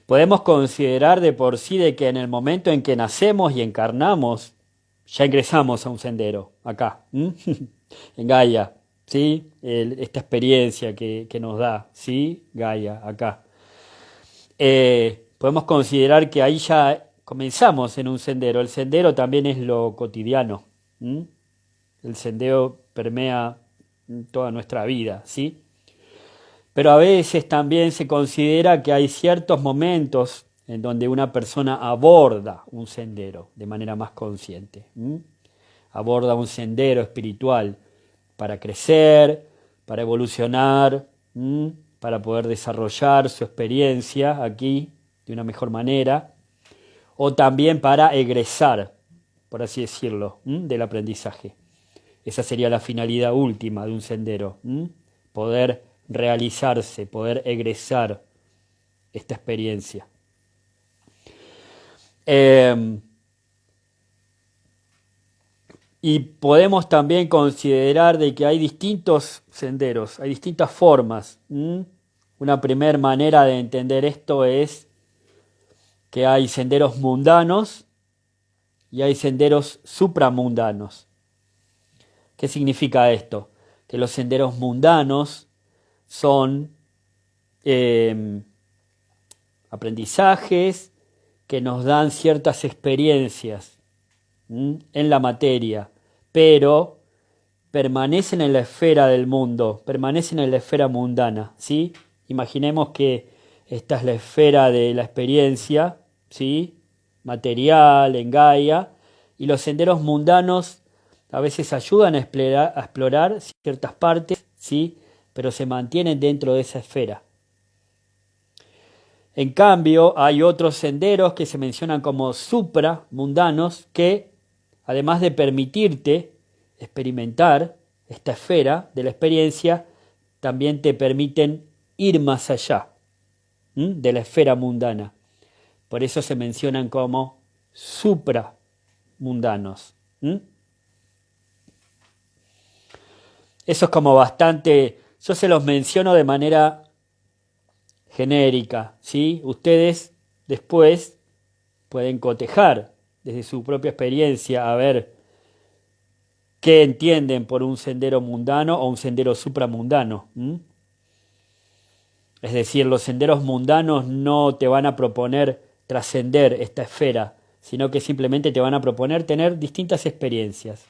Podemos considerar de por sí de que en el momento en que nacemos y encarnamos, ya ingresamos a un sendero, acá, en Gaia, ¿sí? Esta experiencia que nos da, ¿sí? Gaia, acá. Podemos considerar que ahí ya comenzamos en un sendero. El sendero también es lo cotidiano. ¿M? El sendero permea toda nuestra vida, ¿sí? Pero a veces también se considera que hay ciertos momentos en donde una persona aborda un sendero de manera más consciente. Aborda un sendero espiritual para crecer, para evolucionar, para poder desarrollar su experiencia aquí de una mejor manera, o también para egresar, por así decirlo, del aprendizaje. Esa sería la finalidad última de un sendero, poder realizarse, poder egresar esta experiencia. Y podemos también considerar de que hay distintos senderos, hay distintas formas. Una primera manera de entender esto es que hay senderos mundanos y hay senderos supramundanos. ¿Qué significa esto? Que los senderos mundanos son aprendizajes que nos dan ciertas experiencias en la materia, pero permanecen en la esfera del mundo, permanecen en la esfera mundana, ¿sí? Imaginemos que esta es la esfera de la experiencia, ¿sí? Material, en Gaia, y los senderos mundanos a veces ayudan a explorar ciertas partes, ¿sí? Pero se mantienen dentro de esa esfera. En cambio, hay otros senderos que se mencionan como supramundanos que, además de permitirte experimentar esta esfera de la experiencia, también te permiten ir más allá de la esfera mundana. Por eso se mencionan como supramundanos. Eso es como bastante, yo se los menciono de manera genérica, ¿sí? Ustedes después pueden cotejar desde su propia experiencia a ver qué entienden por un sendero mundano o un sendero supramundano. Es decir, los senderos mundanos no te van a proponer trascender esta esfera, sino que simplemente te van a proponer tener distintas experiencias.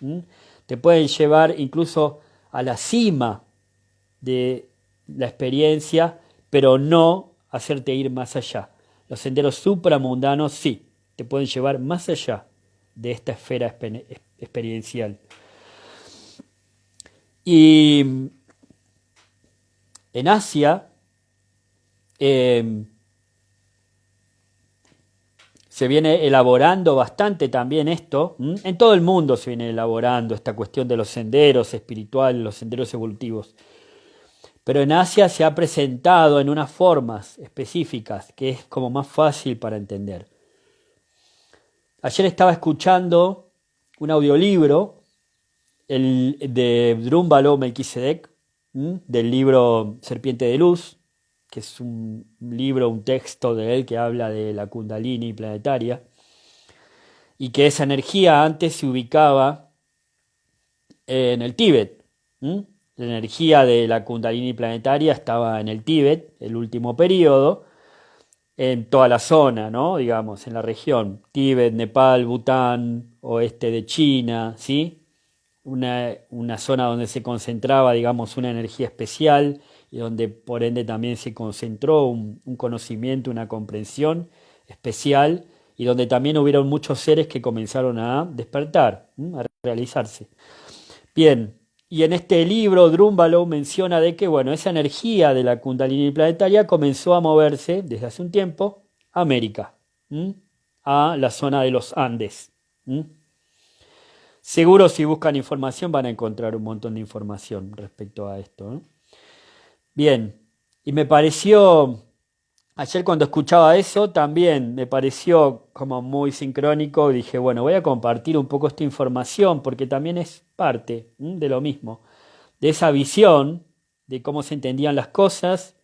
Te pueden llevar incluso a la cima de la experiencia, pero no hacerte ir más allá. Los senderos supramundanos sí, te pueden llevar más allá de esta esfera experiencial. Y en Asia se viene elaborando bastante también esto. En todo el mundo se viene elaborando esta cuestión de los senderos espirituales, los senderos evolutivos. Pero en Asia se ha presentado en unas formas específicas que es como más fácil para entender. Ayer estaba escuchando un audiolibro de Drúmbalo Melquisedec, del libro Serpiente de Luz, que es un libro, un texto de él que habla de la Kundalini planetaria, y que esa energía antes se ubicaba en el Tíbet. La energía de la Kundalini planetaria estaba en el Tíbet, el último periodo, en toda la zona, ¿no? Digamos, en la región. Tíbet, Nepal, Bután, oeste de China, ¿sí? Una zona donde se concentraba, digamos, una energía especial y donde por ende también se concentró un conocimiento, una comprensión especial y donde también hubieron muchos seres que comenzaron a despertar, a realizarse. Bien, y en este libro Drúmbalo menciona de que, bueno, esa energía de la Kundalini planetaria comenzó a moverse desde hace un tiempo a América, a la zona de los Andes. Seguro si buscan información van a encontrar un montón de información respecto a esto. Bien, y me pareció, ayer cuando escuchaba eso también me pareció como muy sincrónico y dije, bueno, voy a compartir un poco esta información porque también es parte de lo mismo, de esa visión de cómo se entendían las cosas,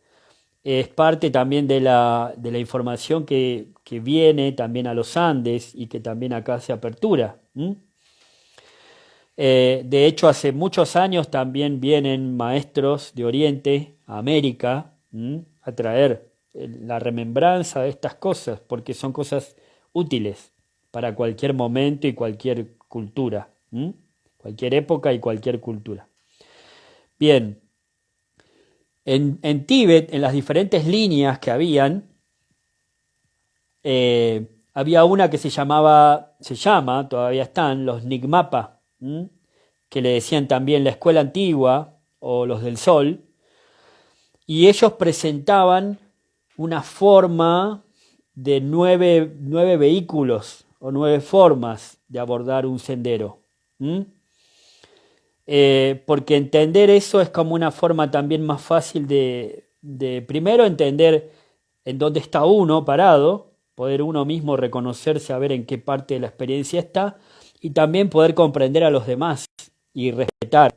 es parte también de la información que viene también a los Andes y que también acá se apertura. De hecho, hace muchos años también vienen maestros de Oriente a América a traer la remembranza de estas cosas, porque son cosas útiles para cualquier momento y cualquier cultura, cualquier época y cualquier cultura. Bien, en Tíbet, en las diferentes líneas que había una que se llama, todavía están, los Nigmapa, que le decían también la escuela antigua o los del sol, y ellos presentaban una forma de nueve vehículos o 9 formas de abordar un sendero. Porque entender eso es como una forma también más fácil de primero entender en dónde está uno parado, poder uno mismo reconocerse, saber en qué parte de la experiencia está, y también poder comprender a los demás y respetar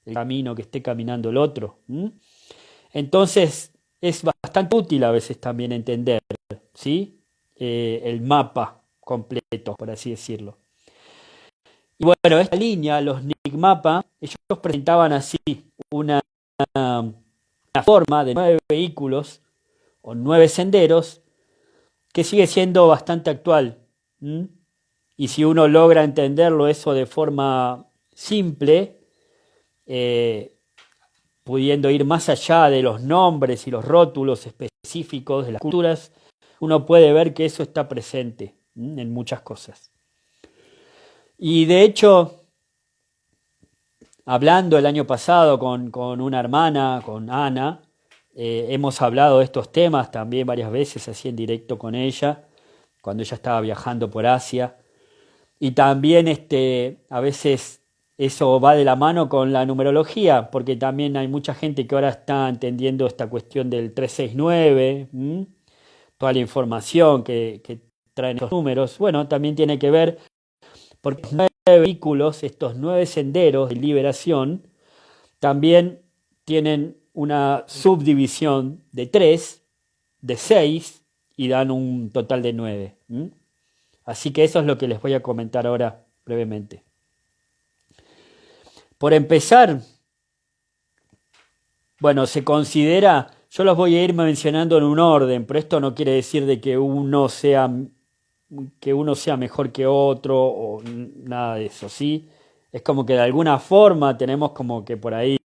el camino que esté caminando el otro. Entonces es bastante útil a veces también entender, ¿sí? El mapa completo, por así decirlo. Y bueno, esta línea, los Nigmapa, ellos presentaban así una forma de 9 vehículos o 9 senderos que sigue siendo bastante actual. Y si uno logra entenderlo eso de forma simple, pudiendo ir más allá de los nombres y los rótulos específicos de las culturas, uno puede ver que eso está presente en muchas cosas. Y de hecho, hablando el año pasado con una hermana, con Ana, hemos hablado de estos temas también varias veces, así en directo con ella, cuando ella estaba viajando por Asia. Y también a veces eso va de la mano con la numerología, porque también hay mucha gente que ahora está entendiendo esta cuestión del 369, toda la información que traen estos números. Bueno, también tiene que ver porque los 9 vehículos, estos 9 senderos de liberación, también tienen una subdivisión de 3, de 6 y dan un total de 9. Así que eso es lo que les voy a comentar ahora brevemente. Por empezar, bueno, se considera, yo los voy a ir mencionando en un orden, pero esto no quiere decir de que uno sea mejor que otro o nada de eso, ¿sí? Es como que de alguna forma tenemos como que por ahí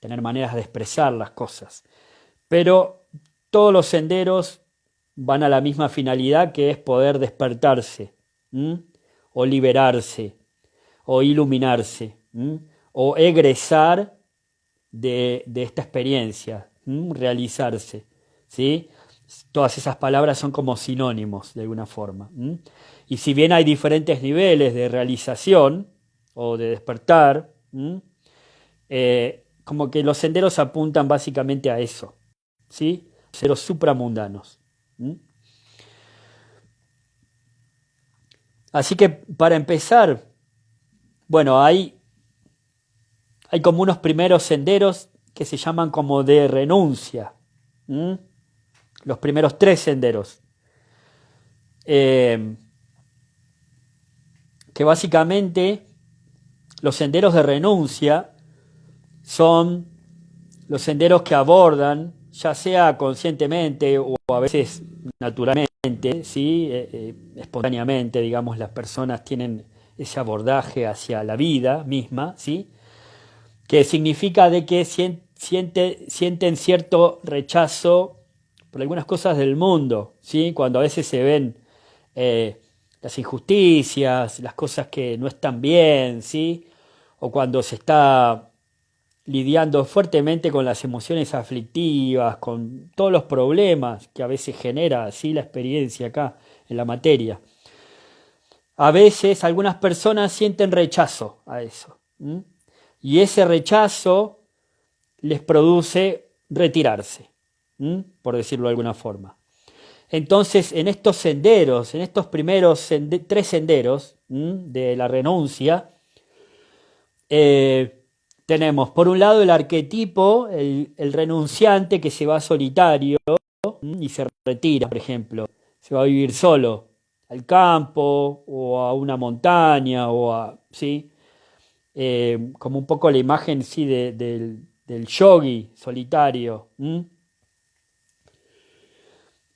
tener maneras de expresar las cosas. Pero todos los senderos van a la misma finalidad, que es poder despertarse, o liberarse, o iluminarse, o egresar de esta experiencia, realizarse, ¿sí? Todas esas palabras son como sinónimos de alguna forma. Y si bien hay diferentes niveles de realización o de despertar, como que los senderos apuntan básicamente a eso, ¿sí? Senderos supramundanos. Así que para empezar, bueno, hay como unos primeros senderos que se llaman como de renuncia. Los primeros 3 senderos. Que básicamente los senderos de renuncia son los senderos que abordan, ya sea conscientemente o a veces naturalmente, ¿sí? Espontáneamente, digamos, las personas tienen ese abordaje hacia la vida misma, ¿sí? Que significa de que sienten cierto rechazo por algunas cosas del mundo, ¿sí? Cuando a veces se ven las injusticias, las cosas que no están bien, ¿sí? O cuando se está lidiando fuertemente con las emociones aflictivas, con todos los problemas que a veces genera así la experiencia acá en la materia. A veces algunas personas sienten rechazo a eso. Y ese rechazo les produce retirarse, por decirlo de alguna forma. Entonces, en estos senderos, en estos primeros 3 senderos de la renuncia, tenemos por un lado el arquetipo, el renunciante que se va solitario y se retira, por ejemplo, se va a vivir solo al campo o a una montaña o a, ¿sí? Como un poco la imagen sí, del yogi solitario.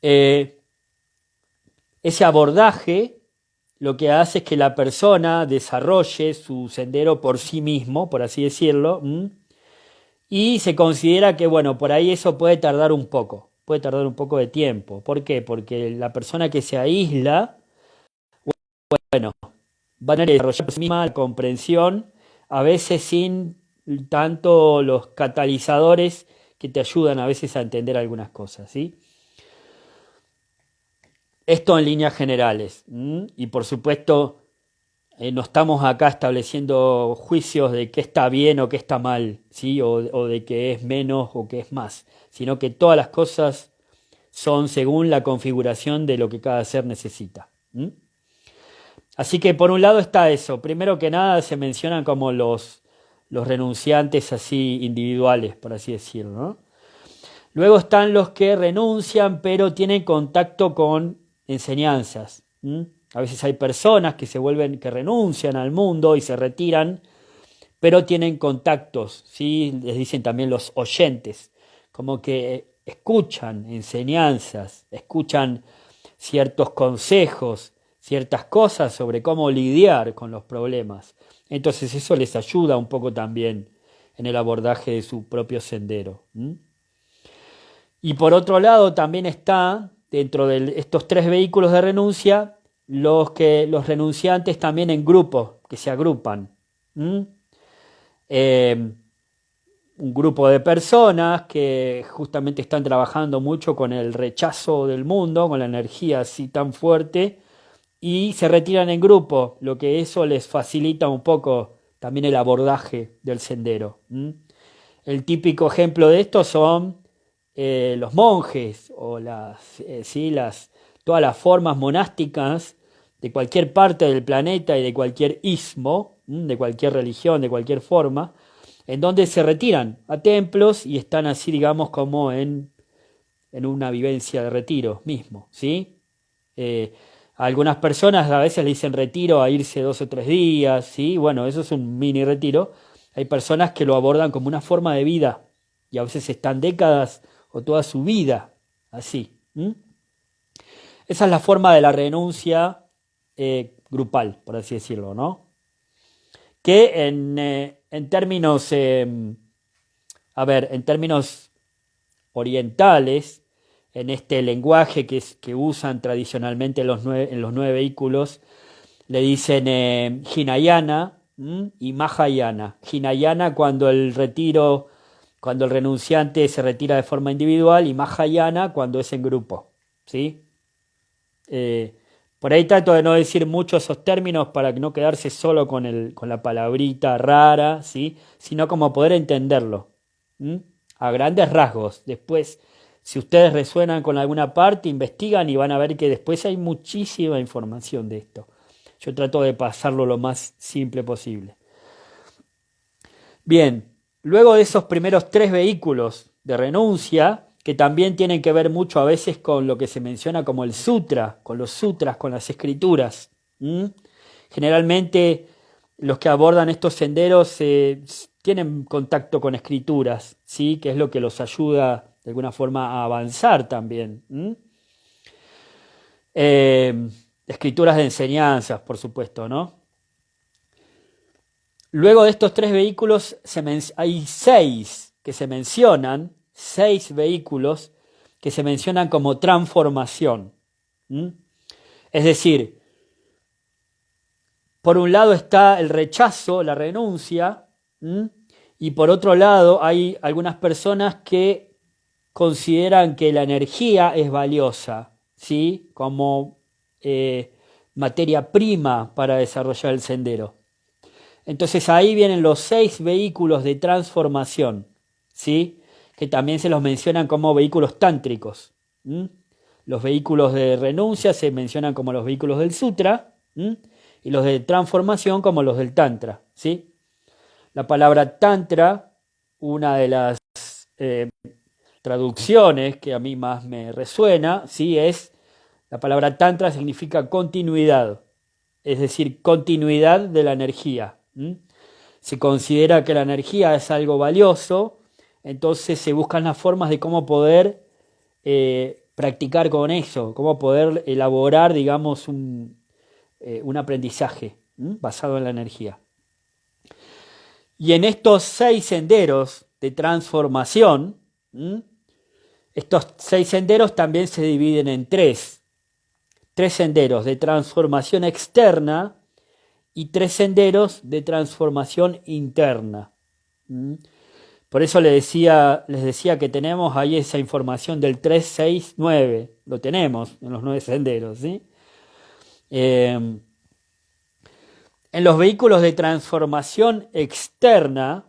Ese abordaje lo que hace es que la persona desarrolle su sendero por sí mismo, por así decirlo, y se considera que, bueno, por ahí eso puede tardar un poco de tiempo. ¿Por qué? Porque la persona que se aísla, bueno, va a tener que desarrollar por sí misma la comprensión, a veces sin tanto los catalizadores que te ayudan a veces a entender algunas cosas, ¿sí? Esto en líneas generales. Y por supuesto, no estamos acá estableciendo juicios de qué está bien o qué está mal, ¿sí? O de qué es menos o qué es más, sino que todas las cosas son según la configuración de lo que cada ser necesita. Así que por un lado está eso. Primero que nada se mencionan como los renunciantes así individuales, por así decirlo, ¿no? Luego están los que renuncian pero tienen contacto con enseñanzas. A veces hay personas que renuncian al mundo y se retiran, pero tienen contactos, ¿sí? Les dicen también los oyentes, como que escuchan enseñanzas, escuchan ciertos consejos, ciertas cosas sobre cómo lidiar con los problemas. Entonces eso les ayuda un poco también en el abordaje de su propio sendero. Y por otro lado también está, dentro de estos tres vehículos de renuncia, los renunciantes también en grupos, que se agrupan. Un grupo de personas que justamente están trabajando mucho con el rechazo del mundo, con la energía así tan fuerte, y se retiran en grupo, lo que eso les facilita un poco también el abordaje del sendero. El típico ejemplo de esto son los monjes o todas las formas monásticas de cualquier parte del planeta y de cualquier istmo, de cualquier religión, de cualquier forma, en donde se retiran a templos y están así, digamos, como en una vivencia de retiro mismo, ¿sí? A algunas personas a veces le dicen retiro a irse 2 o 3 días, ¿sí? Bueno, eso es un mini retiro. Hay personas que lo abordan como una forma de vida y a veces están décadas o toda su vida así. Esa es la forma de la renuncia grupal, por así decirlo, ¿no? Que en términos, en términos orientales, en este lenguaje que usan tradicionalmente en los 9 vehículos, le dicen Hinayana y Mahayana. Hinayana cuando el renunciante se retira de forma individual, y Mahayana cuando es en grupo, ¿sí? Por ahí trato de no decir mucho esos términos para no quedarse solo con la palabrita rara, ¿sí? Sino como poder entenderlo a grandes rasgos. Después, si ustedes resuenan con alguna parte, investigan y van a ver que después hay muchísima información de esto. Yo trato de pasarlo lo más simple posible. Bien, luego de esos primeros 3 vehículos de renuncia, que también tienen que ver mucho a veces con lo que se menciona como el sutra, con los sutras, con las escrituras. Generalmente los que abordan estos senderos tienen contacto con escrituras, ¿sí? Que es lo que los ayuda de alguna forma a avanzar también. Escrituras de enseñanzas, por supuesto, ¿no? Luego de estos 3 vehículos hay 6 que se mencionan, 6 vehículos que se mencionan como transformación. Es decir, por un lado está el rechazo, la renuncia, y por otro lado hay algunas personas que consideran que la energía es valiosa, ¿sí? Como materia prima para desarrollar el sendero. Entonces ahí vienen los 6 vehículos de transformación, ¿sí? Que también se los mencionan como vehículos tántricos. Los vehículos de renuncia se mencionan como los vehículos del sutra, y los de transformación como los del tantra, ¿sí? La palabra tantra, una de las traducciones que a mí más me resuena, ¿sí? La palabra tantra significa continuidad, es decir, continuidad de la energía. Se considera que la energía es algo valioso, entonces se buscan las formas de cómo poder practicar con eso, cómo poder elaborar, digamos, un aprendizaje basado en la energía. Y en estos 6 senderos de transformación, estos 6 senderos también se dividen en 3 senderos de transformación externa y 3 senderos de transformación interna. Por eso les decía que tenemos ahí esa información del 3, 6, 9. Lo tenemos en los 9 senderos, ¿sí? En los vehículos de transformación externa,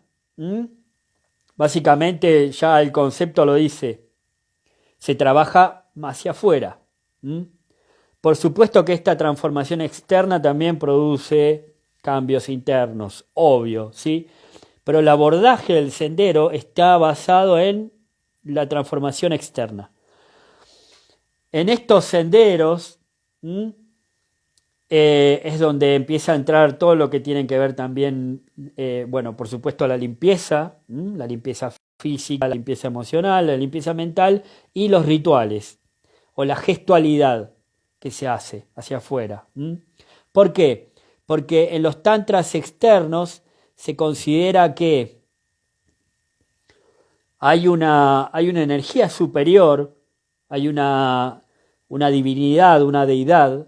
básicamente ya el concepto lo dice, se trabaja hacia afuera. Por supuesto que esta transformación externa también produce cambios internos, obvio, ¿sí? Pero el abordaje del sendero está basado en la transformación externa. En estos senderos es donde empieza a entrar todo lo que tiene que ver también, por supuesto, la limpieza física, la limpieza emocional, la limpieza mental y los rituales o la gestualidad que se hace hacia afuera. ¿Por qué? Porque en los tantras externos se considera que hay una energía superior, hay una divinidad, una deidad.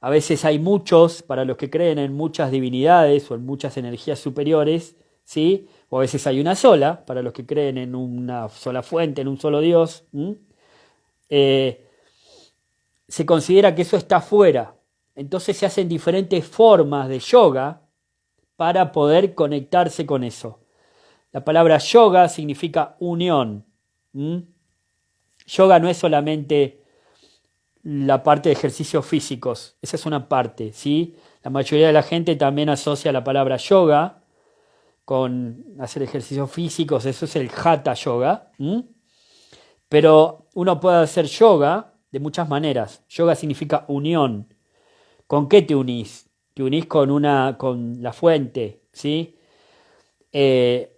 A veces hay muchos, para los que creen en muchas divinidades o en muchas energías superiores, ¿sí? O a veces hay una sola, para los que creen en una sola fuente, en un solo Dios. Se considera que eso está fuera. Entonces se hacen diferentes formas de yoga para poder conectarse con eso. La palabra yoga significa unión. Yoga no es solamente la parte de ejercicios físicos, esa es una parte, ¿sí? La mayoría de la gente también asocia la palabra yoga con hacer ejercicios físicos, eso es el hatha yoga. Pero uno puede hacer yoga de muchas maneras. Yoga significa unión. ¿Con qué te unís? Te unís con la fuente, ¿sí?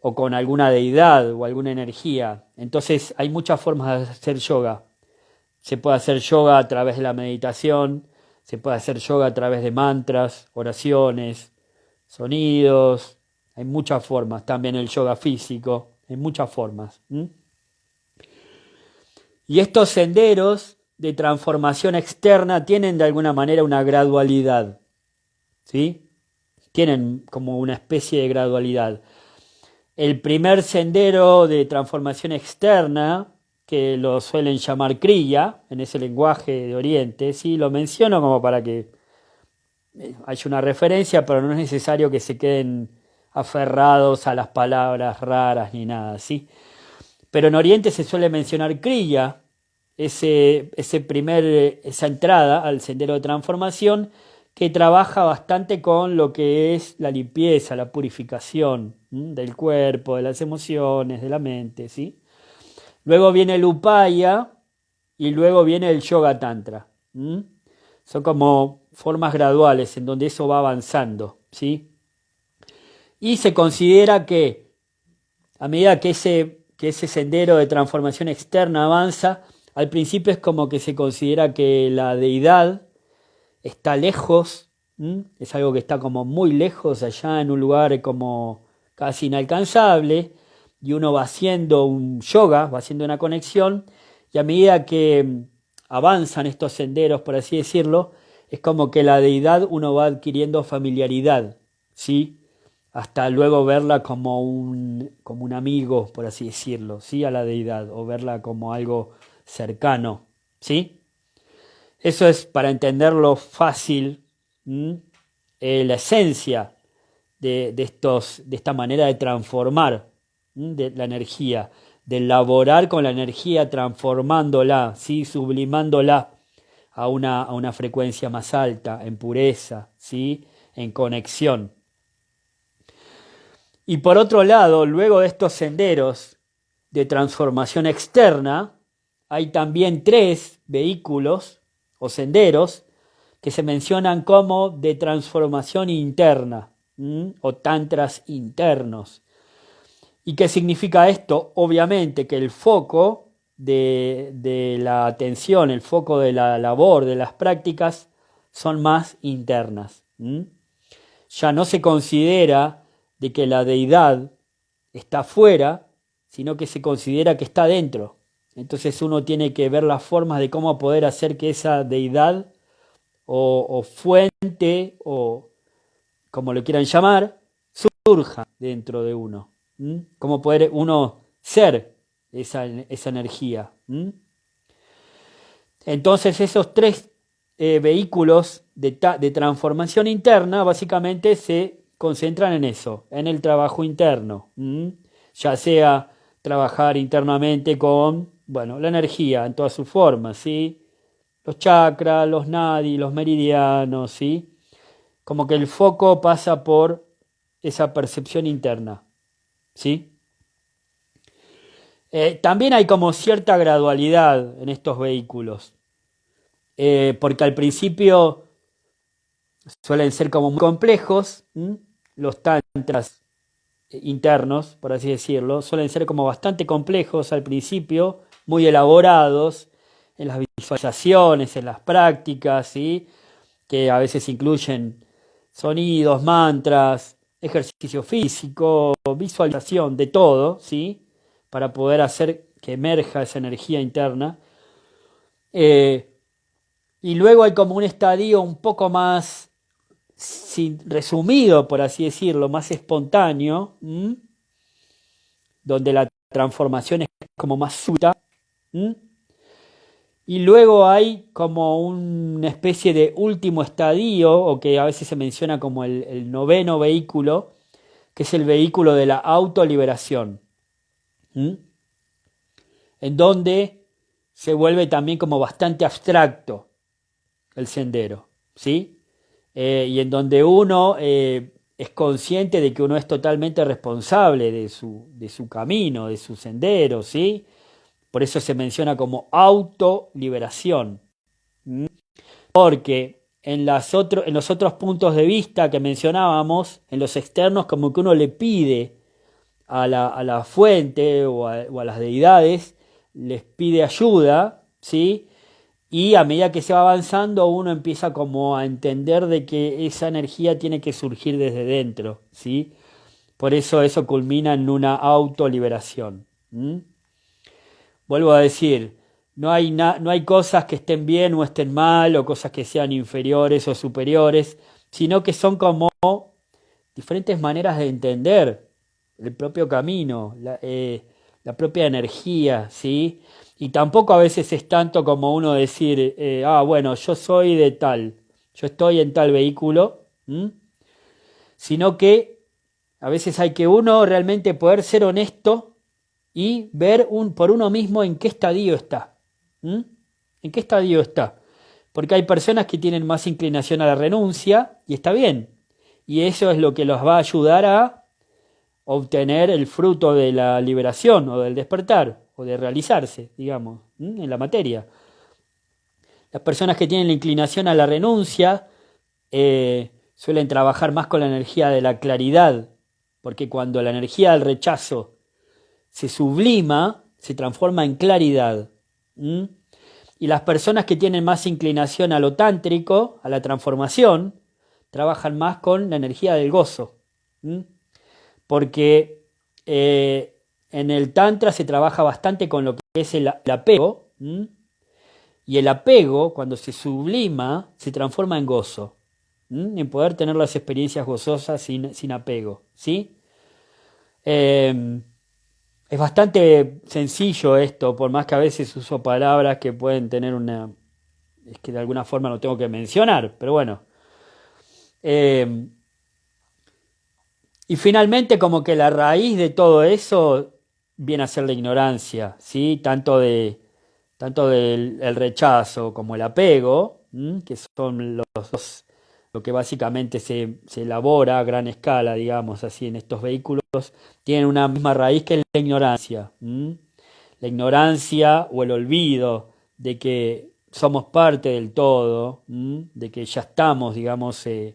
O con alguna deidad o alguna energía. Entonces hay muchas formas de hacer yoga. Se puede hacer yoga a través de la meditación, se puede hacer yoga a través de mantras, oraciones, sonidos. Hay muchas formas. También el yoga físico. Hay muchas formas. Y estos senderos de transformación externa tienen de alguna manera una gradualidad, ¿sí? Tienen como una especie de gradualidad. El primer sendero de transformación externa, que lo suelen llamar Kriya, en ese lenguaje de Oriente, ¿sí? Lo menciono como para que haya una referencia, pero no es necesario que se queden aferrados a las palabras raras ni nada, ¿sí? Pero en Oriente se suele mencionar Kriya, esa entrada al sendero de transformación, que trabaja bastante con lo que es la limpieza, la purificación del cuerpo, de las emociones, de la mente, ¿sí? Luego viene el Upaya y luego viene el Yoga Tantra. Son como formas graduales en donde eso va avanzando, ¿sí? Y se considera que a medida que ese sendero de transformación externa avanza, al principio es como que se considera que la deidad está lejos, es algo que está como muy lejos, allá en un lugar como casi inalcanzable, y uno va haciendo un yoga, va haciendo una conexión, y a medida que avanzan estos senderos, por así decirlo, es como que la deidad uno va adquiriendo familiaridad, ¿sí? Hasta luego verla como un amigo, por así decirlo, ¿sí? A la deidad, o verla como algo cercano, ¿sí? Eso es para entenderlo fácil, la esencia de esta manera de transformar de la energía, de elaborar con la energía, transformándola, ¿sí? Sublimándola a una frecuencia más alta, en pureza, ¿sí? En conexión. Y por otro lado, luego de estos senderos de transformación externa, hay también 3 vehículos o senderos que se mencionan como de transformación interna, o tantras internos. ¿Y qué significa esto? Obviamente que el foco de la atención, el foco de la labor, de las prácticas, son más internas. Ya no se considera de que la deidad está fuera, sino que se considera que está dentro. Entonces uno tiene que ver las formas de cómo poder hacer que esa deidad o fuente o como lo quieran llamar, surja dentro de uno. Cómo poder uno ser esa energía. Entonces esos 3 vehículos de transformación interna básicamente se concentran en eso, en el trabajo interno. Ya sea trabajar internamente con, bueno, la energía en todas sus formas, ¿sí? Los chakras, los nadis, los meridianos, ¿sí? Como que el foco pasa por esa percepción interna, ¿sí? También hay como cierta gradualidad en estos vehículos, porque al principio suelen ser como muy complejos, los tantras internos, por así decirlo, suelen ser como bastante complejos al principio, muy elaborados en las visualizaciones, en las prácticas, ¿sí? Que a veces incluyen sonidos, mantras, ejercicio físico, visualización, de todo, ¿sí? Para poder hacer que emerja esa energía interna. Eh, y luego hay como un estadio un poco más resumido, por así decirlo, más espontáneo, donde la transformación es como más súbita. Y luego hay como una especie de último estadio, o que a veces se menciona como el noveno vehículo, que es el vehículo de la autoliberación, en donde se vuelve también como bastante abstracto el sendero, ¿sí? Y en donde uno es consciente de que uno es totalmente responsable de su camino, de su sendero, ¿sí? Por eso se menciona como autoliberación. Porque en los otros puntos de vista que mencionábamos, en los externos, como que uno le pide a la fuente o a las deidades, les pide ayuda, ¿sí? Y a medida que se va avanzando, uno empieza como a entender de que esa energía tiene que surgir desde dentro, ¿sí? Por eso culmina en una autoliberación. Vuelvo a decir, no hay cosas que estén bien o estén mal, o cosas que sean inferiores o superiores, sino que son como diferentes maneras de entender el propio camino, la propia energía, ¿sí? Y tampoco a veces es tanto como uno decir, bueno, yo soy de tal, yo estoy en tal vehículo, sino que a veces hay que uno realmente poder ser honesto y ver por uno mismo en qué estadio está. ¿En qué estadio está? Porque hay personas que tienen más inclinación a la renuncia y está bien. Y eso es lo que los va a ayudar a obtener el fruto de la liberación o del despertar o de realizarse, digamos, en la materia. Las personas que tienen la inclinación a la renuncia suelen trabajar más con la energía de la claridad, porque cuando la energía del rechazo se sublima, se transforma en claridad. Y las personas que tienen más inclinación a lo tántrico, a la transformación, trabajan más con la energía del gozo. Porque en el tantra se trabaja bastante con lo que es el apego, y el apego, cuando se sublima, se transforma en gozo, en poder tener las experiencias gozosas sin apego, ¿sí? Es bastante sencillo esto, por más que a veces uso palabras que pueden tener es que de alguna forma lo tengo que mencionar, pero bueno. Y finalmente como que la raíz de todo eso viene a ser la ignorancia, ¿sí? Tanto del el rechazo como el apego, que son los dos que básicamente se elabora a gran escala, digamos así, en estos vehículos, tienen una misma raíz que es la ignorancia. La ignorancia o el olvido de que somos parte del todo, de que ya estamos, digamos, eh,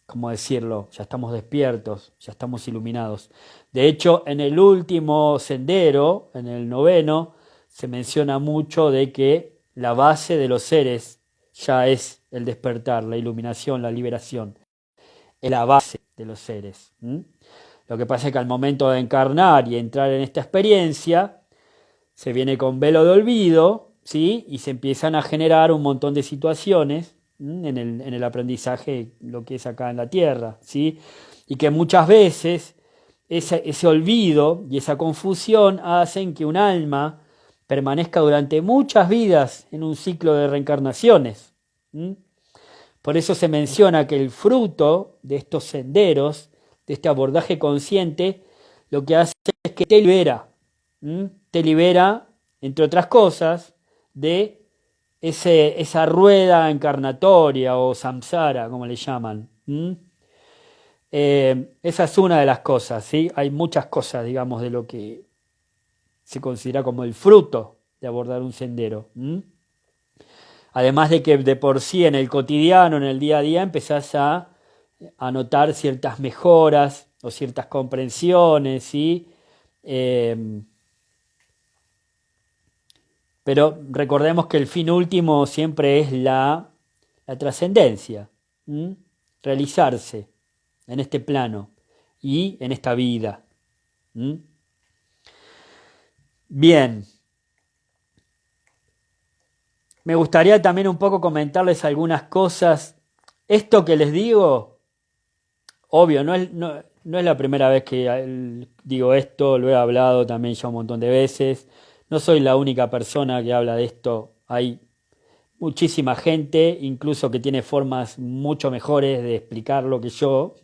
¿cómo decirlo? Ya estamos despiertos, ya estamos iluminados. De hecho, en el último sendero, en el noveno, se menciona mucho de que la base de los seres ya es el despertar, la iluminación, la liberación. Es la base de los seres. Lo que pasa es que al momento de encarnar y entrar en esta experiencia, se viene con velo de olvido, ¿sí? Y se empiezan a generar un montón de situaciones en el aprendizaje, lo que es acá en la Tierra, ¿sí? Y que muchas veces ese olvido y esa confusión hacen que un alma permanezca durante muchas vidas en un ciclo de reencarnaciones. Por eso se menciona que el fruto de estos senderos, de este abordaje consciente, lo que hace es que te libera. Te libera, entre otras cosas, de esa rueda encarnatoria o samsara, como le llaman. Esa es una de las cosas, ¿sí? Hay muchas cosas, digamos, de lo que se considera como el fruto de abordar un sendero. Además de que de por sí en el cotidiano, en el día a día, empezás a notar ciertas mejoras o ciertas comprensiones, ¿sí? Pero recordemos que el fin último siempre es la trascendencia, realizarse en este plano y en esta vida. Bien, me gustaría también un poco comentarles algunas cosas. Esto que les digo, obvio, no es la primera vez que digo esto, lo he hablado también ya un montón de veces. No soy la única persona que habla de esto. Hay muchísima gente, incluso que tiene formas mucho mejores de explicarlo que yo.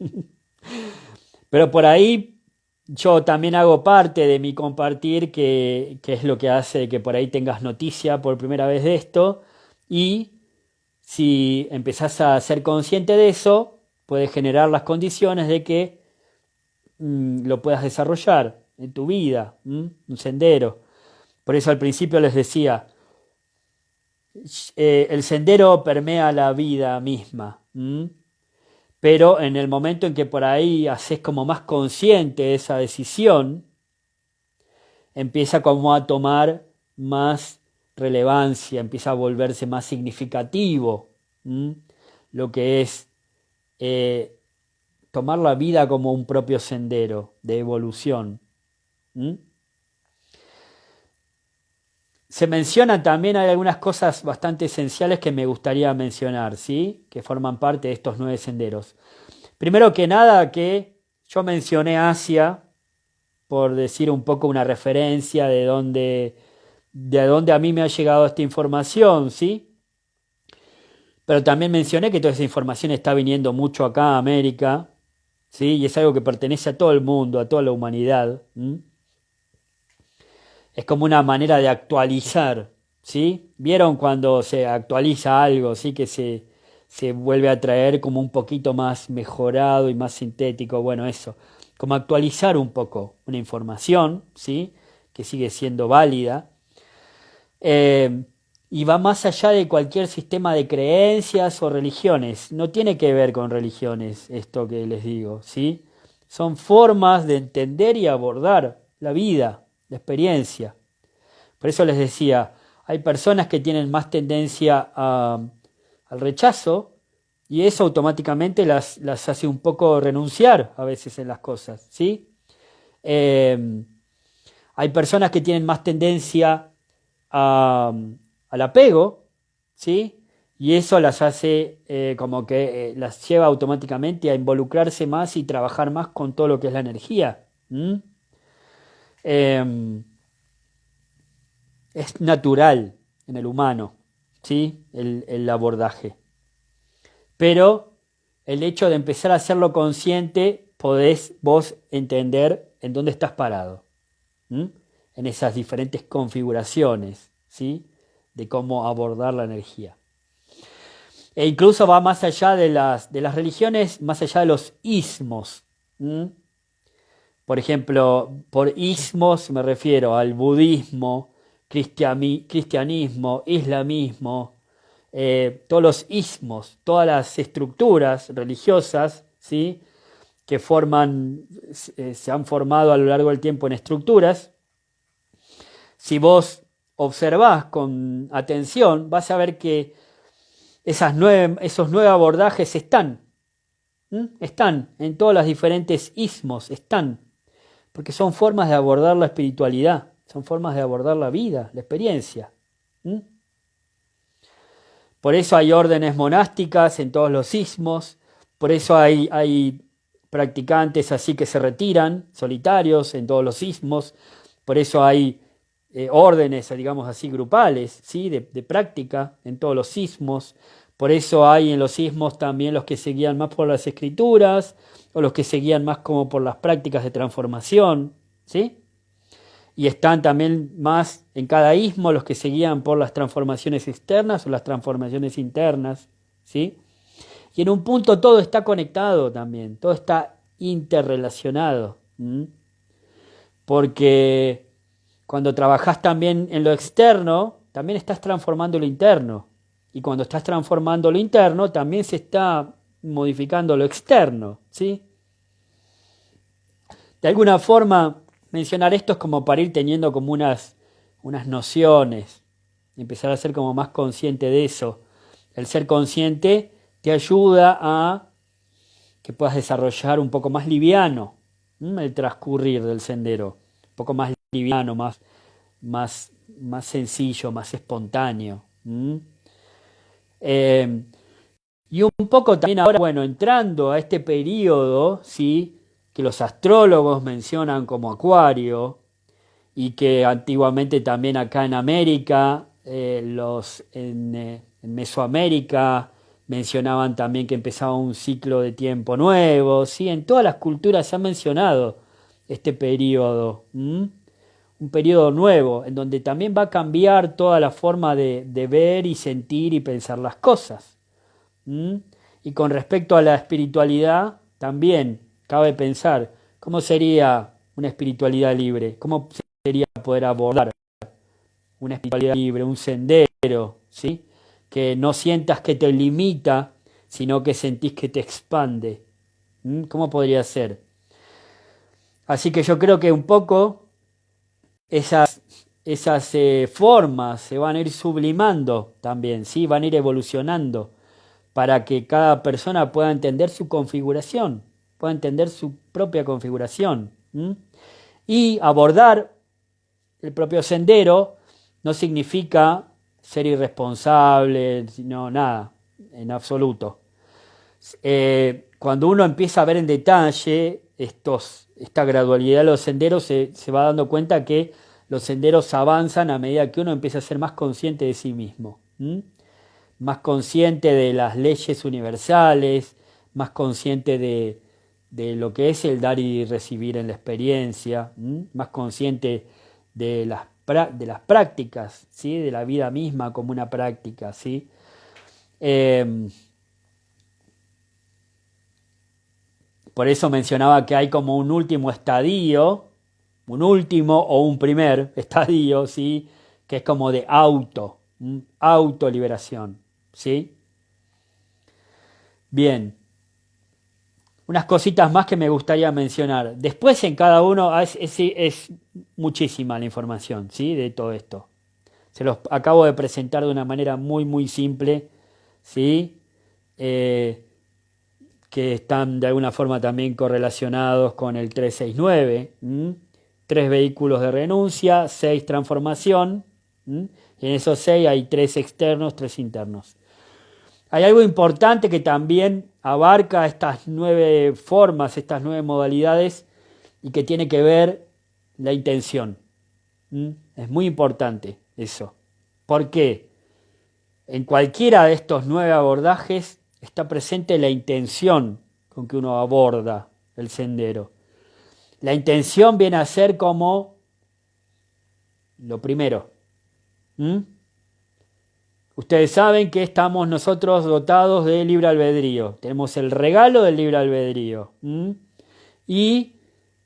Pero por ahí yo también hago parte de mi compartir, que es lo que hace que por ahí tengas noticia por primera vez de esto. Y si empezás a ser consciente de eso, puedes generar las condiciones de que lo puedas desarrollar en tu vida, un sendero. Por eso al principio les decía, el sendero permea la vida misma, pero en el momento en que por ahí haces como más consciente esa decisión, empieza como a tomar más relevancia, empieza a volverse más significativo, lo que es tomar la vida como un propio sendero de evolución. Se mencionan también, hay algunas cosas bastante esenciales que me gustaría mencionar, ¿sí? Que forman parte de estos 9 senderos. Primero que nada, que yo mencioné Asia, por decir un poco una referencia de dónde a mí me ha llegado esta información, ¿sí? Pero también mencioné que toda esa información está viniendo mucho acá a América, ¿sí? Y es algo que pertenece a todo el mundo, a toda la humanidad. Es como una manera de actualizar, ¿sí? ¿Vieron cuando se actualiza algo, ¿sí? Que se vuelve a traer como un poquito más mejorado y más sintético? Bueno, eso, como actualizar un poco una información, ¿sí? Que sigue siendo válida. Y va más allá de cualquier sistema de creencias o religiones. No tiene que ver con religiones esto que les digo, ¿sí? Son formas de entender y abordar la vida, la experiencia. Por eso les decía, hay personas que tienen más tendencia al rechazo y eso automáticamente las hace un poco renunciar a veces en las cosas, ¿sí? Hay personas que tienen más tendencia al apego, ¿sí? Y eso las hace como que las lleva automáticamente a involucrarse más y trabajar más con todo lo que es la energía. Es natural en el humano, ¿sí? El abordaje. Pero el hecho de empezar a hacerlo consciente, podés vos entender en dónde estás parado, en esas diferentes configuraciones, ¿sí? De cómo abordar la energía. E incluso va más allá de las religiones, más allá de los ismos. ¿Mm? Por ejemplo, por ismos me refiero al budismo, cristianismo, islamismo, todos los ismos, todas las estructuras religiosas, ¿sí? Que se han formado a lo largo del tiempo en estructuras. Si vos observás con atención, vas a ver que esos 9 abordajes están en todos los diferentes ismos, porque son formas de abordar la espiritualidad, son formas de abordar la vida, la experiencia. ¿Mm? Por eso hay órdenes monásticas en todos los ismos, por eso hay practicantes así que se retiran, solitarios en todos los ismos, por eso hay órdenes, digamos así, grupales, ¿sí? de práctica en todos los ismos, por eso hay en los ismos también los que se guían más por las escrituras, o los que se guían más como por las prácticas de transformación, ¿sí? Y están también más en cada ismo los que se guían por las transformaciones externas o las transformaciones internas, ¿sí? Y en un punto todo está conectado también, todo está interrelacionado, ¿m? Porque cuando trabajas también en lo externo, también estás transformando lo interno. Y cuando estás transformando lo interno, también se está modificando lo externo, ¿sí? De alguna forma, mencionar esto es como para ir teniendo como unas nociones, empezar a ser como más consciente de eso. El ser consciente te ayuda a que puedas desarrollar un poco más liviano el transcurrir del sendero, un poco más liviano, más sencillo, más espontáneo. Eh, y un poco también ahora, bueno, entrando a este periodo, ¿sí? Que los astrólogos mencionan como Acuario y que antiguamente también acá en América, en Mesoamérica, mencionaban también que empezaba un ciclo de tiempo nuevo, ¿sí? En todas las culturas se ha mencionado este periodo, un periodo nuevo, en donde también va a cambiar toda la forma de ver y sentir y pensar las cosas. ¿Mm? Y con respecto a la espiritualidad, también cabe pensar cómo sería una espiritualidad libre, cómo sería poder abordar una espiritualidad libre, un sendero, ¿sí? Que no sientas que te limita, sino que sentís que te expande. ¿Cómo podría ser? Así que yo creo que un poco esas formas se van a ir sublimando también, ¿sí? Van a ir evolucionando para que cada persona pueda entender su configuración, pueda entender su propia configuración. Y abordar el propio sendero no significa ser irresponsable, no, nada, en absoluto. Cuando uno empieza a ver en detalle esta gradualidad de los senderos, se va dando cuenta que los senderos avanzan a medida que uno empieza a ser más consciente de sí mismo. Más consciente de las leyes universales, más consciente de lo que es el dar y recibir en la experiencia, más consciente de las prácticas, ¿sí? De la vida misma como una práctica, ¿sí? Por eso mencionaba que hay como un último estadio, un último o un primer estadio, ¿sí? Que es como de autoliberación, ¿sí? Bien, unas cositas más que me gustaría mencionar. Después en cada uno es muchísima la información, ¿sí? De todo esto. Se los acabo de presentar de una manera muy, muy simple, ¿sí? Eh, que están de alguna forma también correlacionados con el 369. 3 vehículos de renuncia, 6 transformación. Y en esos 6 hay 3 externos, 3 internos. Hay algo importante que también abarca estas 9 formas, estas 9 modalidades y que tiene que ver la intención. Es muy importante eso. ¿Por qué? En cualquiera de estos 9 abordajes está presente la intención con que uno aborda el sendero. La intención viene a ser como lo primero. Ustedes saben que estamos nosotros dotados de libre albedrío. Tenemos el regalo del libre albedrío. Y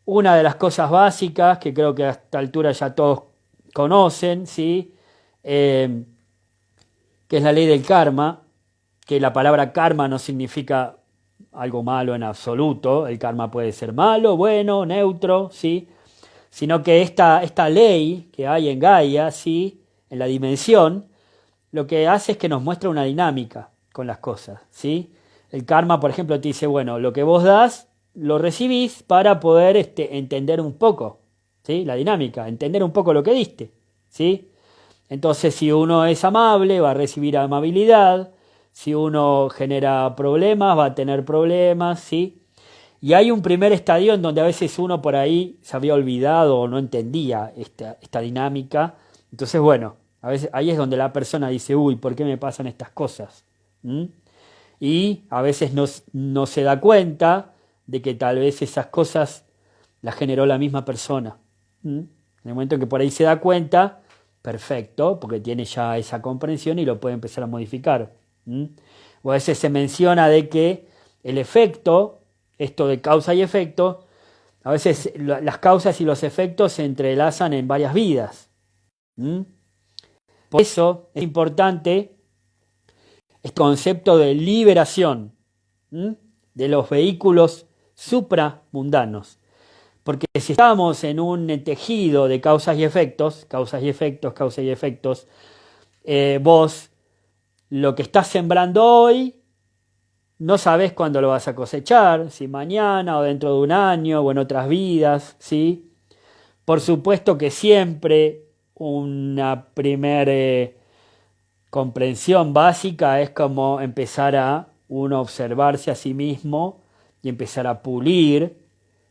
una de las cosas básicas que creo que a esta altura ya todos conocen, ¿sí? Que es la ley del karma, que la palabra karma no significa algo malo en absoluto. El karma puede ser malo, bueno, neutro, ¿sí? Sino que esta ley que hay en Gaia, ¿sí? En la dimensión, lo que hace es que nos muestra una dinámica con las cosas, ¿sí? El karma, por ejemplo, te dice, bueno, lo que vos das, lo recibís para poder entender un poco, ¿sí? La dinámica, entender un poco lo que diste, ¿sí? Entonces, si uno es amable, va a recibir amabilidad. Si uno genera problemas, va a tener problemas, ¿sí? Y hay un primer estadio en donde a veces uno por ahí se había olvidado o no entendía esta dinámica. Entonces, bueno, a veces ahí es donde la persona dice, uy, ¿por qué me pasan estas cosas? Y a veces no se da cuenta de que tal vez esas cosas las generó la misma persona. En el momento en que por ahí se da cuenta, perfecto, porque tiene ya esa comprensión y lo puede empezar a modificar. O a veces se menciona de que el efecto, esto de causa y efecto, a veces las causas y los efectos se entrelazan en varias vidas. Por eso es importante este concepto de liberación de los vehículos supramundanos. Porque si estamos en un tejido de causas y efectos, vos lo que estás sembrando hoy, no sabés cuándo lo vas a cosechar, si mañana o dentro de un año o en otras vidas, ¿sí? Por supuesto que siempre una primera comprensión básica es como empezar a uno observarse a sí mismo y empezar a pulir,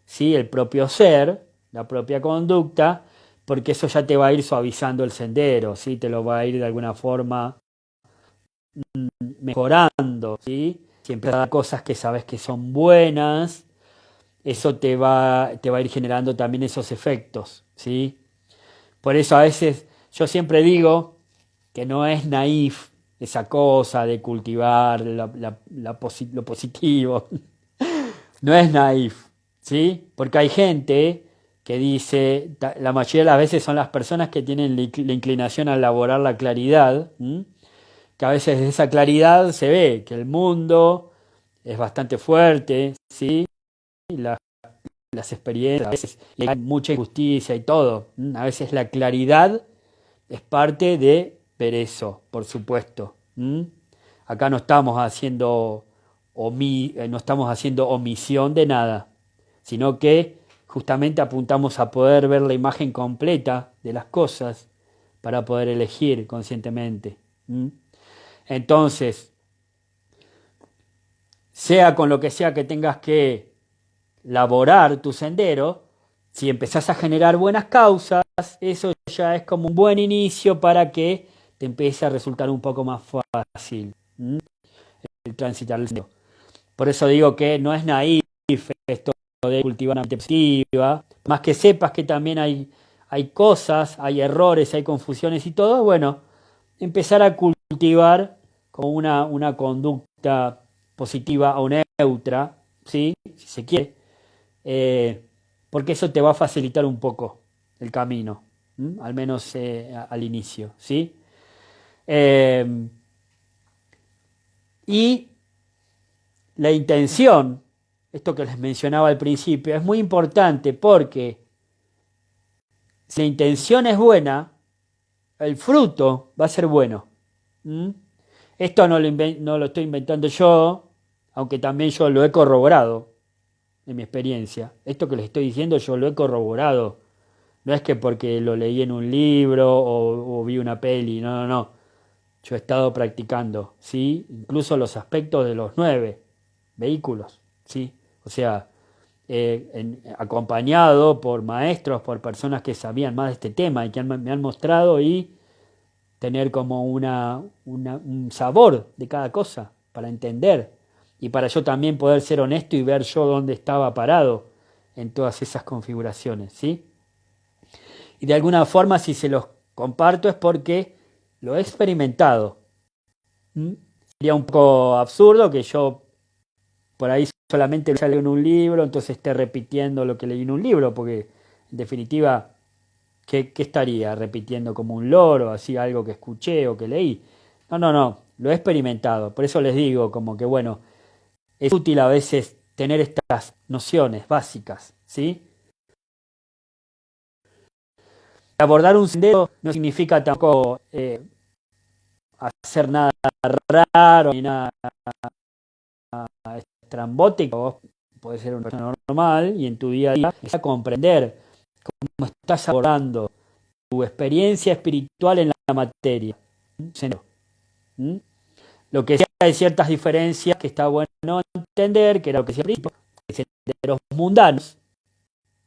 ¿sí? El propio ser, la propia conducta, porque eso ya te va a ir suavizando el sendero, ¿sí? Te lo va a ir de alguna forma mejorando, ¿sí? Si empiezas a dar cosas que sabes que son buenas, eso te va a ir generando también esos efectos, ¿sí? Por eso a veces yo siempre digo que no es naif esa cosa de cultivar lo positivo. No es naif, ¿sí? Porque hay gente que dice, la mayoría de las veces son las personas que tienen la inclinación a elaborar la claridad, que a veces de esa claridad se ve que el mundo es bastante fuerte, ¿sí? Las experiencias, a veces hay mucha injusticia y todo. A veces la claridad es parte de ver eso, por supuesto. Acá no estamos haciendo no estamos haciendo omisión de nada, sino que justamente apuntamos a poder ver la imagen completa de las cosas para poder elegir conscientemente. Entonces, sea con lo que sea que tengas que laborar tu sendero, si empezás a generar buenas causas, eso ya es como un buen inicio para que te empiece a resultar un poco más fácil el transitar el sendero. Por eso digo que no es naif esto de cultivar una mente positiva, más que sepas que también hay cosas, hay errores, hay confusiones y todo, bueno, empezar a cultivar con una conducta positiva o neutra, ¿sí? Si se quiere, porque eso te va a facilitar un poco el camino, al menos al inicio, ¿sí? Y la intención, esto que les mencionaba al principio, es muy importante porque si la intención es buena, el fruto va a ser bueno. Esto no lo estoy inventando yo, aunque también yo lo he corroborado en mi experiencia. Esto que les estoy diciendo yo lo he corroborado. No es que porque lo leí en un libro o vi una peli, no. Yo he estado practicando, ¿sí? Incluso los aspectos de los 9 vehículos, ¿sí? O sea, acompañado por maestros, por personas que sabían más de este tema y que me han mostrado y tener como un sabor de cada cosa para entender y para yo también poder ser honesto y ver yo dónde estaba parado en todas esas configuraciones, ¿sí? Y de alguna forma si se los comparto es porque lo he experimentado, ¿Mm? Sería un poco absurdo que yo por ahí solamente lo leí en un libro, entonces esté repitiendo lo que leí en un libro, porque en definitiva, ¿qué estaría repitiendo como un loro, así algo que escuché o que leí? No, no, no, lo he experimentado, por eso les digo como que bueno, es útil a veces tener estas nociones básicas, ¿sí? Abordar un sendero no significa tampoco hacer nada raro ni nada estrambótico. Vos podés ser una persona normal y en tu día a día es comprender cómo estás abordando tu experiencia espiritual en la materia. ¿Mm? Lo que sí hay ciertas diferencias que está bueno entender, que era lo que decía al principio, de los mundanos.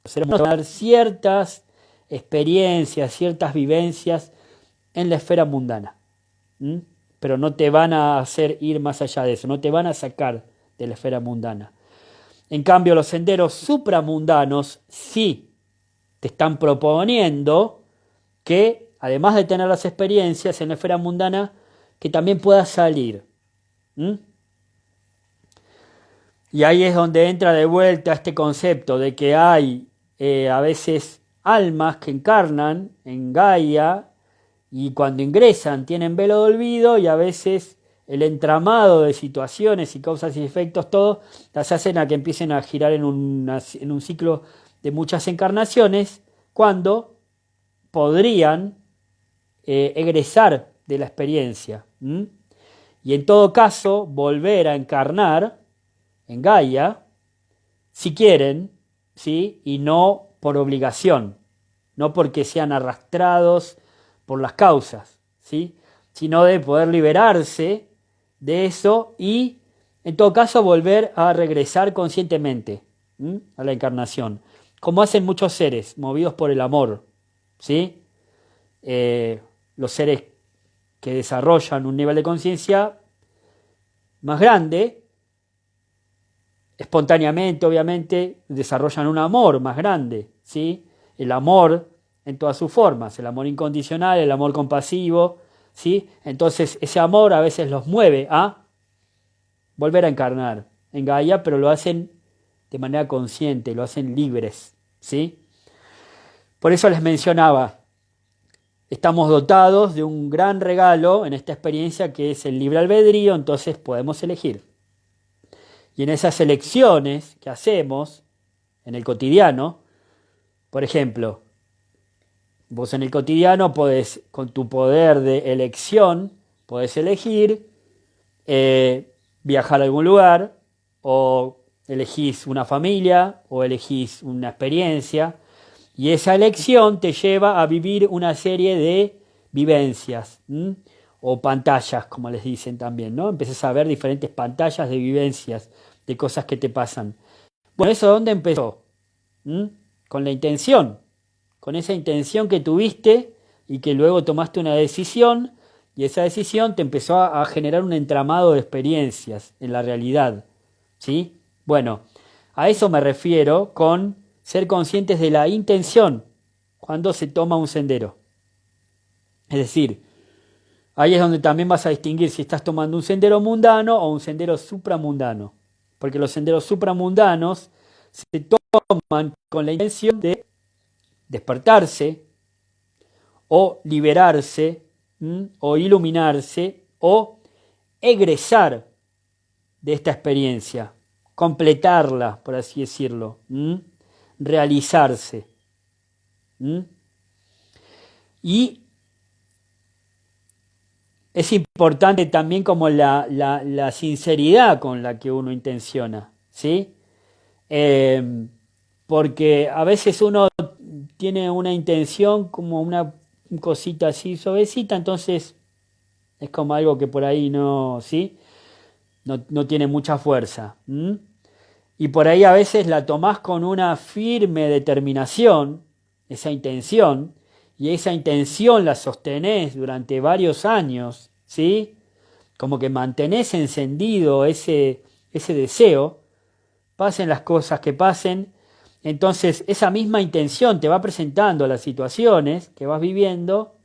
Los seres humanos van a dar ciertas experiencias, ciertas vivencias en la esfera mundana. ¿Mm? Pero no te van a hacer ir más allá de eso, no te van a sacar de la esfera mundana. En cambio, los senderos supramundanos sí te están proponiendo que, además de tener las experiencias en la esfera mundana, que también puedas salir. ¿Mm? Y ahí es donde entra de vuelta este concepto de que hay a veces almas que encarnan en Gaia y cuando ingresan tienen velo de olvido y a veces el entramado de situaciones y causas y efectos, todo, las hacen a que empiecen a girar en un ciclo de muchas encarnaciones cuando podrían egresar de la experiencia. ¿Mm? Y en todo caso, volver a encarnar en Gaia, si quieren, ¿sí? Y no por obligación, no porque sean arrastrados por las causas, ¿sí? Sino de poder liberarse de eso y, en todo caso, volver a regresar conscientemente, ¿sí? A la encarnación, como hacen muchos seres movidos por el amor, ¿sí? Los seres que desarrollan un nivel de conciencia más grande, espontáneamente, obviamente, desarrollan un amor más grande, ¿sí? El amor en todas sus formas, el amor incondicional, el amor compasivo, ¿sí? Entonces, ese amor a veces los mueve a volver a encarnar en Gaia, pero lo hacen de manera consciente, lo hacen libres, ¿sí? Por eso les mencionaba, estamos dotados de un gran regalo en esta experiencia que es el libre albedrío, entonces podemos elegir. Y en esas elecciones que hacemos en el cotidiano, por ejemplo, vos en el cotidiano podés, con tu poder de elección, podés elegir viajar a algún lugar, o elegís una familia, o elegís una experiencia, y esa elección te lleva a vivir una serie de vivencias, ¿m? O pantallas, como les dicen también, ¿no? Empezás a ver diferentes pantallas de vivencias, de cosas que te pasan. Bueno, ¿eso dónde empezó? ¿Mm? Con la intención, con esa intención que tuviste y que luego tomaste una decisión y esa decisión te empezó a generar un entramado de experiencias en la realidad, ¿sí? Bueno, a eso me refiero con ser conscientes de la intención cuando se toma un sendero. Es decir, ahí es donde también vas a distinguir si estás tomando un sendero mundano o un sendero supramundano. Porque los senderos supramundanos se toman con la intención de despertarse o liberarse o iluminarse o egresar de esta experiencia, completarla, por así decirlo, realizarse. Y es importante también como la sinceridad con la que uno intenciona, ¿sí? Porque a veces uno tiene una intención como una cosita así suavecita, entonces es como algo que por ahí no, ¿sí? No tiene mucha fuerza. Y por ahí a veces la tomás con una firme determinación, esa intención, y esa intención la sostenés durante varios años, ¿sí? Como que mantenés encendido ese deseo, pasen las cosas que pasen, entonces esa misma intención te va presentando las situaciones que vas viviendo,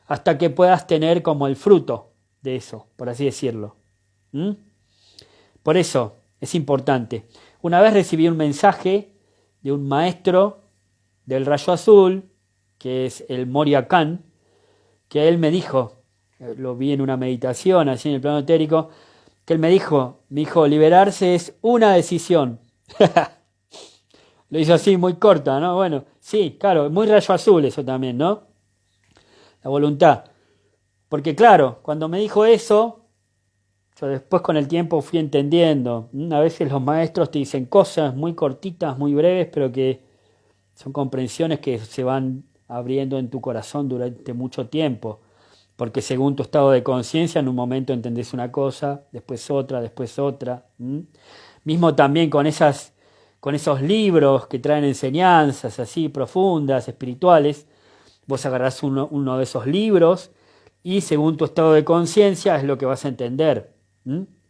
hasta que puedas tener como el fruto de eso, por así decirlo. ¿Mm? Por eso es importante. Una vez recibí un mensaje de un maestro del rayo azul, que es el Moria Khan, que él me dijo, lo vi en una meditación así en el plano etérico, que él me dijo, liberarse es una decisión. Lo hizo así, muy corta, ¿no? Bueno, sí, claro, muy rayo azul eso también, ¿no? La voluntad. Porque claro, cuando me dijo eso, yo después con el tiempo fui entendiendo. A veces los maestros te dicen cosas muy cortitas, muy breves, pero que son comprensiones que se van abriendo en tu corazón durante mucho tiempo. Porque según tu estado de conciencia, en un momento entendés una cosa, después otra, después otra. Mismo también con esos libros que traen enseñanzas así profundas, espirituales, vos agarrás uno de esos libros y según tu estado de conciencia es lo que vas a entender.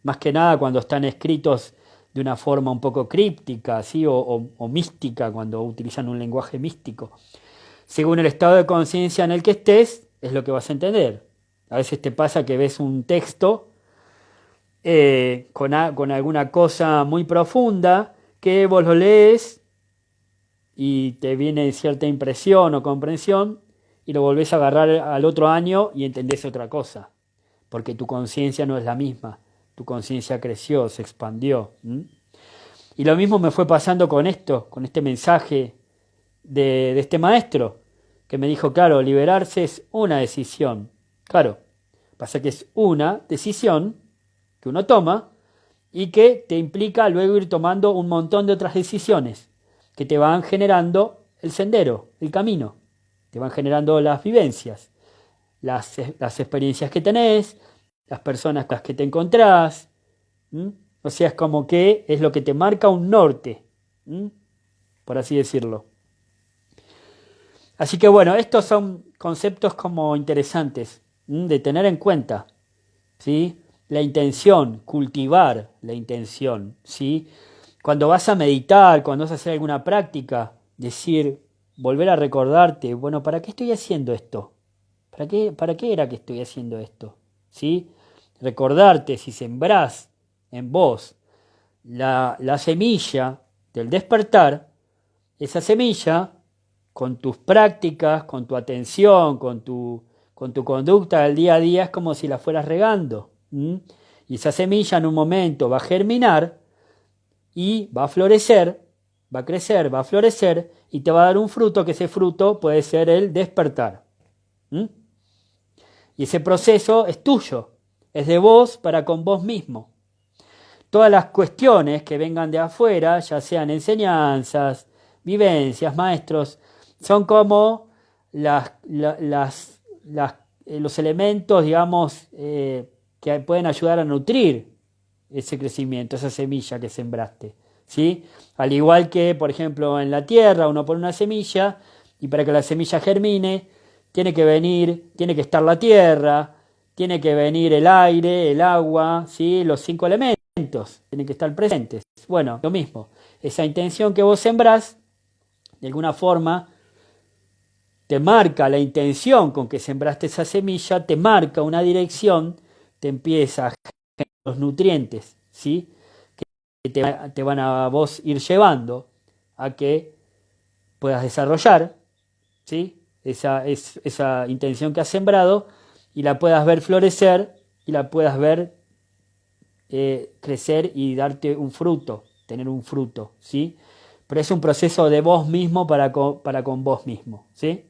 Más que nada cuando están escritos de una forma un poco críptica, ¿sí? o mística, cuando utilizan un lenguaje místico. Según el estado de conciencia en el que estés, es lo que vas a entender. A veces te pasa que ves un texto con alguna cosa muy profunda que vos lo lees y te viene cierta impresión o comprensión y lo volvés a agarrar al otro año y entendés otra cosa, porque tu conciencia no es la misma, tu conciencia creció, se expandió. Y lo mismo me fue pasando con esto, con este mensaje de este maestro, que me dijo, claro, liberarse es una decisión. Claro, pasa que es una decisión que uno toma y que te implica luego ir tomando un montón de otras decisiones que te van generando el sendero, el camino, te van generando las vivencias, las experiencias que tenés, las personas con las que te encontrás. O sea, es como que es lo que te marca un norte, por así decirlo. Así que bueno, estos son conceptos como interesantes de tener en cuenta, ¿sí? La intención, cultivar la intención, ¿sí? Cuando vas a meditar, cuando vas a hacer alguna práctica, decir, volver a recordarte, bueno, ¿para qué estoy haciendo esto? ¿Para qué era que estoy haciendo esto? ¿Sí? Recordarte, si sembrás en vos la semilla del despertar, esa semilla, con tus prácticas, con tu atención, con tu conducta del día a día, es como si la fueras regando. Y esa semilla en un momento va a germinar y va a florecer, va a crecer, va a florecer y te va a dar un fruto, que ese fruto puede ser el despertar. Y ese proceso es tuyo, es de vos para con vos mismo. Todas las cuestiones que vengan de afuera, ya sean enseñanzas, vivencias, maestros, son como los elementos, digamos, que pueden ayudar a nutrir ese crecimiento, esa semilla que sembraste, ¿sí? Al igual que, por ejemplo, en la tierra uno pone una semilla y para que la semilla germine tiene que estar la tierra, tiene que venir el aire, el agua, ¿sí? Los 5 elementos tienen que estar presentes. Bueno, lo mismo, esa intención que vos sembrás, de alguna forma, te marca la intención con que sembraste esa semilla, te marca una dirección, te empieza a generar los nutrientes, ¿sí? Que te van a vos ir llevando a que puedas desarrollar, ¿sí? Esa intención que has sembrado y la puedas ver florecer y la puedas ver crecer y darte un fruto, tener un fruto, ¿sí? Pero es un proceso de vos mismo para con vos mismo, ¿sí?